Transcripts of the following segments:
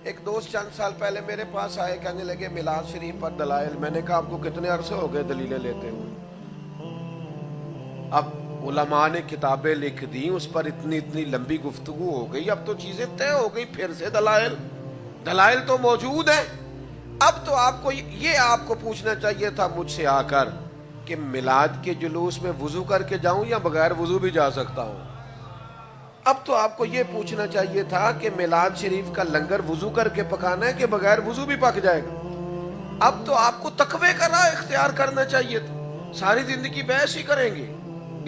ایک دوست چند سال پہلے میرے پاس آئے، کہنے لگے میلاد شریف پر دلائل۔ میں نے کہا آپ کو کتنے عرصے ہو گئے دلیلیں لیتے ہوئے؟ اب علماء نے کتابیں لکھ دی، اس پر اتنی لمبی گفتگو ہو گئی، اب تو چیزیں طے ہو گئی، پھر سے دلائل تو موجود ہیں۔ اب تو آپ کو پوچھنا چاہیے تھا مجھ سے آ کر کہ میلاد کے جلوس میں وضو کر کے جاؤں یا بغیر وضو بھی جا سکتا ہوں؟ اب تو آپ کو یہ پوچھنا چاہیے تھا کہ میلاد شریف کا لنگر وضو کر کے پکانا ہے کہ بغیر وضو بھی پک جائے گا؟ اب تو آپ کو تقوی کا راہ اختیار کرنا چاہیے تھا۔ ساری زندگی بحث ہی کریں گے،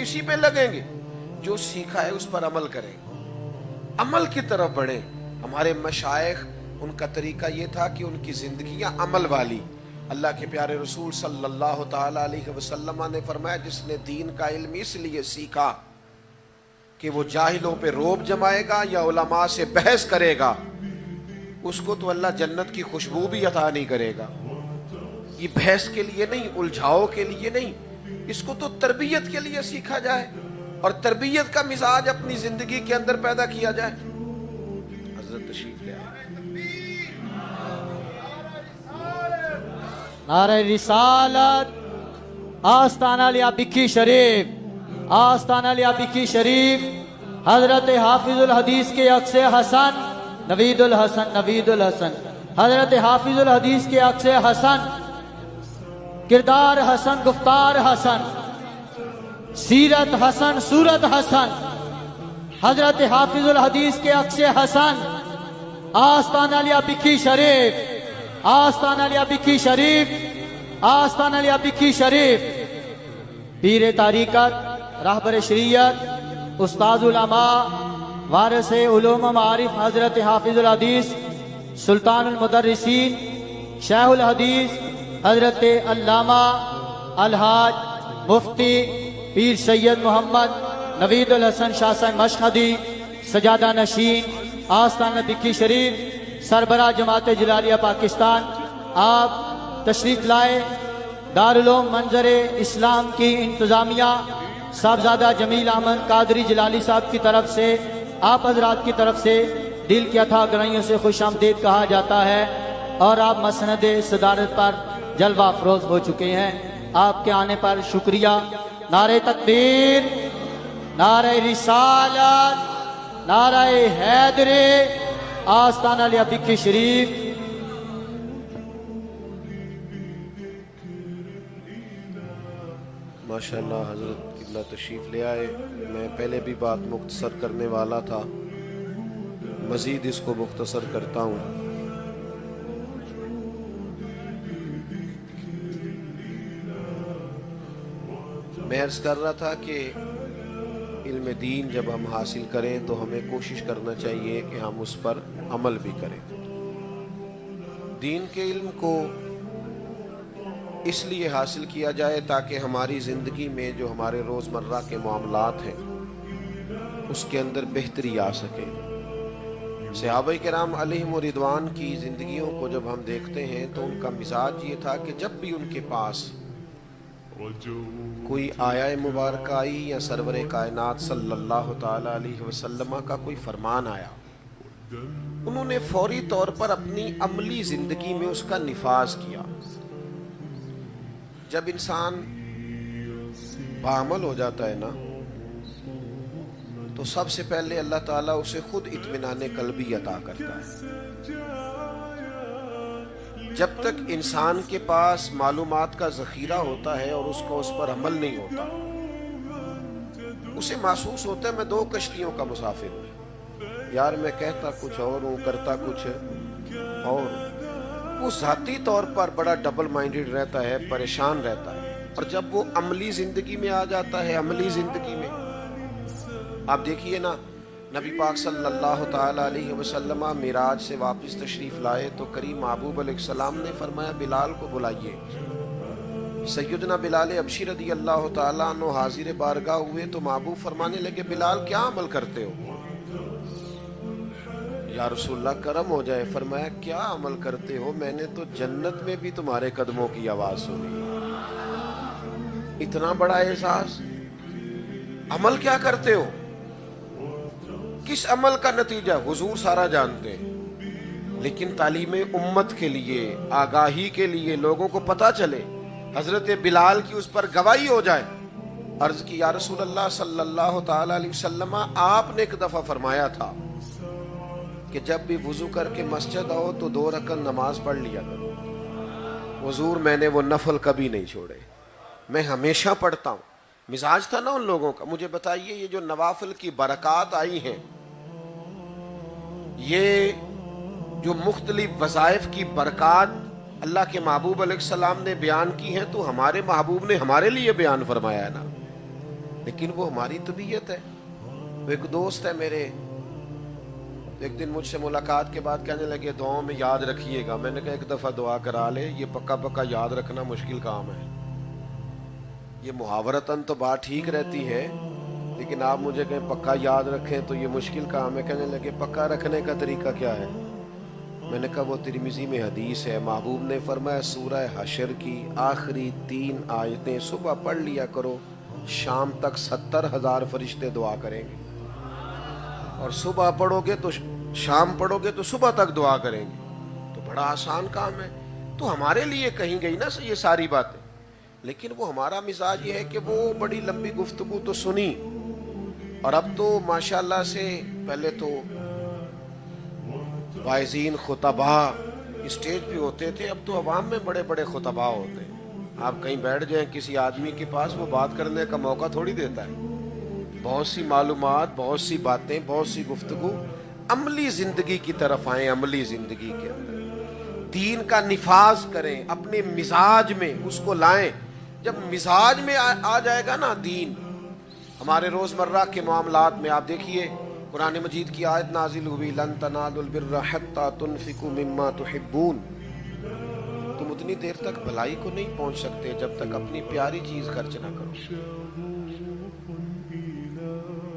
اسی پہ لگیں گے؟ جو سیکھا ہے اس پر عمل کریں، عمل کی طرف بڑھیں۔ ہمارے مشائخ، ان کا طریقہ یہ تھا کہ ان کی زندگیاں عمل والی۔ اللہ کے پیارے رسول صلی اللہ تعالی علیہ وسلم نے فرمایا، جس نے دین کا علم اس لیے سیکھا کہ وہ جاہلوں پہ روب جمائے گا یا علماء سے بحث کرے گا، اس کو تو اللہ جنت کی خوشبو بھی عطا نہیں کرے گا۔ یہ بحث کے لیے نہیں، الجھاؤ کے لیے نہیں، اس کو تو تربیت کے لیے سیکھا جائے اور تربیت کا مزاج اپنی زندگی کے اندر پیدا کیا جائے۔ حضرت تشریف لے آئے۔ نعرہ رسالت، آستانہ لیا بکی شریف، آستانہ لیا بکی شریف، حضرت حافظ الحدیث کے عکس حسن نوید الحسن، حضرت حافظ الحدیث کے عکس حسن، کردار حسن، گفتار حسن، سیرت حسن، صورت حسن، حضرت حافظ الحدیث کے عکس حسن، آستانہ لیا بکی شریف، آستانہ لیا بکی شریف، آستانہ لیا بکی شریف، پیر طریقت، راہبر شریعت، استاذ علماء، وارث علوم و معارف حضرت حافظ الحدیث، سلطان المدرسین، شیخ الحدیث حضرت علامہ الحاج مفتی پیر سید محمد نوید الحسن شاہ صاحب مشہدی، سجادہ نشین، آستانہ بکی شریف، سربراہ جماعت جلالیہ پاکستان، آپ تشریف لائے۔ دارالعلوم منظر اسلام کی انتظامیہ صاحبزادہ جمیل احمد قادری جلالی صاحب کی طرف سے، آپ حضرات کی طرف سے دل کی اتھا گرائیوں سے خوش آمدید کہا جاتا ہے، اور آپ مسند صدارت پر جلوہ افروز ہو چکے ہیں۔ آپ کے آنے پر شکریہ۔ نعرہ تکبیر، نعرہ رسالت، نعرہ حیدر، آستانہ لیا بکی شریف۔ ماشاءاللہ حضرت قبلہ تشریف لے آئے۔ میں پہلے بھی بات مختصر کرنے والا تھا، مزید اس کو مختصر کرتا ہوں۔ میں عرض کر رہا تھا کہ علم دین جب ہم حاصل کریں تو ہمیں کوشش کرنا چاہیے کہ ہم اس پر عمل بھی کریں۔ دین کے علم کو اس لیے حاصل کیا جائے تاکہ ہماری زندگی میں جو ہمارے روزمرہ کے معاملات ہیں اس کے اندر بہتری آ سکے۔ صحابہ کرام علیہم رضوان کی زندگیوں کو جب ہم دیکھتے ہیں تو ان کا مزاج یہ تھا کہ جب بھی ان کے پاس کوئی آیہ مبارکہ آئی یا سرور کائنات صلی اللہ تعالی علیہ وسلم کا کوئی فرمان آیا، انہوں نے فوری طور پر اپنی عملی زندگی میں اس کا نفاذ کیا۔ جب انسان بعمل ہو جاتا ہے نا تو سب سے پہلے اللہ تعالیٰ اسے خود اطمینان قلبی عطا کرتا ہے۔ جب تک انسان کے پاس معلومات کا ذخیرہ ہوتا ہے اور اس کو اس پر عمل نہیں ہوتا، اسے محسوس ہوتا ہے میں دو کشتیوں کا مسافر ہوں، یار میں کہتا کچھ اور ہوں، کرتا کچھ اور۔ وہ ذاتی طور پر بڑا ڈبل مائنڈڈ رہتا ہے، پریشان رہتا ہے، اور جب وہ عملی زندگی میں آ جاتا ہے، عملی زندگی میں آپ دیکھیے نا، نبی پاک صلی اللہ تعالی علیہ وسلم معراج سے واپس تشریف لائے تو کریم محبوب علیہ السلام نے فرمایا بلال کو بلائیے۔ سیدنا بلال حبشی رضی اللہ تعالیٰ عنہ حاضر بارگاہ ہوئے تو محبوب فرمانے لگے بلال کیا عمل کرتے ہو؟ یا رسول اللہ کرم ہو جائے۔ فرمایا کیا عمل کرتے ہو؟ میں نے تو جنت میں بھی تمہارے قدموں کی آواز سنی۔ اتنا بڑا احساس۔ عمل کیا کرتے ہو؟ کس عمل کا نتیجہ؟ حضور سارا جانتے ہیں۔ لیکن تعلیم امت کے لیے، آگاہی کے لیے، لوگوں کو پتہ چلے، حضرت بلال کی اس پر گواہی ہو جائے۔ عرض کی یا رسول اللہ صلی اللہ تعالی علیہ وسلم، آپ نے ایک دفعہ فرمایا تھا کہ جب بھی وضو کر کے مسجد آؤ تو 2 رکعت نماز پڑھ لیا کرو۔ حضور میں نے وہ نفل کبھی نہیں چھوڑے، میں ہمیشہ پڑھتا ہوں۔ مزاج تھا نا ان لوگوں کا۔ مجھے بتائیے یہ جو نوافل کی برکات آئی ہیں، یہ جو مختلف وظائف کی برکات اللہ کے محبوب علیہ السلام نے بیان کی ہیں، تو ہمارے محبوب نے ہمارے لیے بیان فرمایا ہے نا، لیکن وہ ہماری طبیعت ہے۔ وہ ایک دوست ہے میرے، ایک دن مجھ سے ملاقات کے بعد کہنے لگے دعاؤں میں یاد رکھیے گا۔ میں نے کہا ایک دفعہ دعا کرا لے، یہ پکا پکا یاد رکھنا مشکل کام ہے۔ یہ محاورتاً تو بات ٹھیک رہتی ہے، لیکن آپ مجھے کہیں پکا یاد رکھیں تو یہ مشکل کام ہے۔ کہنے لگے پکا رکھنے کا طریقہ کیا ہے؟ میں نے کہا وہ ترمذی میں حدیث ہے، محبوب نے فرمایا سورہ حشر کی آخری 3 آیتیں صبح پڑھ لیا کرو، شام تک 70,000 فرشتے دعا کریں گے، اور صبح پڑھو گے تو شام پڑھو گے تو صبح تک دعا کریں گے۔ تو بڑا آسان کام ہے، تو ہمارے لیے کہیں گئی نا یہ ساری باتیں، لیکن وہ ہمارا مزاج یہ ہے کہ وہ بڑی لمبی گفتگو تو سنی، اور اب تو ماشاءاللہ سے پہلے تو واعظین خطبہ اسٹیج پہ ہوتے تھے، اب تو عوام میں بڑے بڑے خطبہ ہوتے ہیں۔ آپ کہیں بیٹھ جائیں کسی آدمی کے پاس، وہ بات کرنے کا موقع تھوڑی دیتا ہے۔ بہت سی معلومات، بہت سی باتیں، بہت سی گفتگو۔ عملی زندگی کی طرف آئیں، عملی زندگی کے اندر دین کا نفاذ کریں، اپنے مزاج میں اس کو لائیں۔ جب مزاج میں آ جائے گا نا دین، ہمارے روزمرہ کے معاملات میں آپ دیکھیے قرآن مجید کی آیت نازل ہوئی لن تنالوا البر حتی تنفقوا مما تحبون، تم اتنی دیر تک بھلائی کو نہیں پہنچ سکتے جب تک اپنی پیاری چیز خرچ نہ کرو۔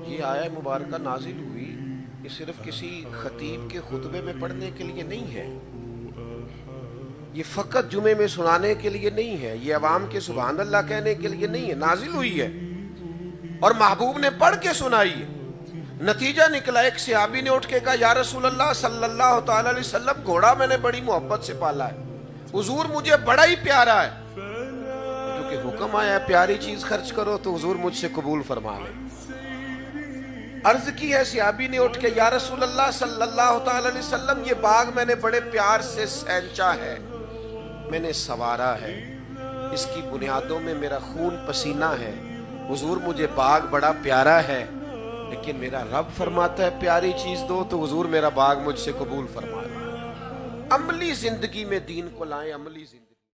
یہ آیت مبارکہ نازل ہوئی، یہ صرف کسی خطیب کے خطبے میں پڑھنے کے لیے نہیں ہے، یہ فقط جمعے میں سنانے کے لیے نہیں ہے، یہ عوام کے سبحان اللہ کہنے کے لیے نہیں ہے، نازل ہوئی ہے اور محبوب نے پڑھ کے سنائی ہے۔ نتیجہ نکلا، ایک صحابی نے اٹھ کے کہا یا رسول اللہ صلی اللہ تعالی علیہ وسلم، گھوڑا میں نے بڑی محبت سے پالا ہے، حضور مجھے بڑا ہی پیارا ہے، کیونکہ حکم آیا ہے پیاری چیز خرچ کرو تو حضور مجھ سے قبول فرما لیں۔ عرض کی ہے صحابی نے اٹھ کے یا رسول اللہ صلی اللہ تعالی علیہ وسلم، یہ باغ میں نے بڑے پیار سے سینچا ہے، میں نے سنوارا ہے، اس کی بنیادوں میں میرا خون پسینہ ہے، حضور مجھے باغ بڑا پیارا ہے، لیکن میرا رب فرماتا ہے پیاری چیز دو تو حضور میرا باغ مجھ سے قبول فرما لے۔ عملی زندگی میں دین کو لائیں، عملی زندگی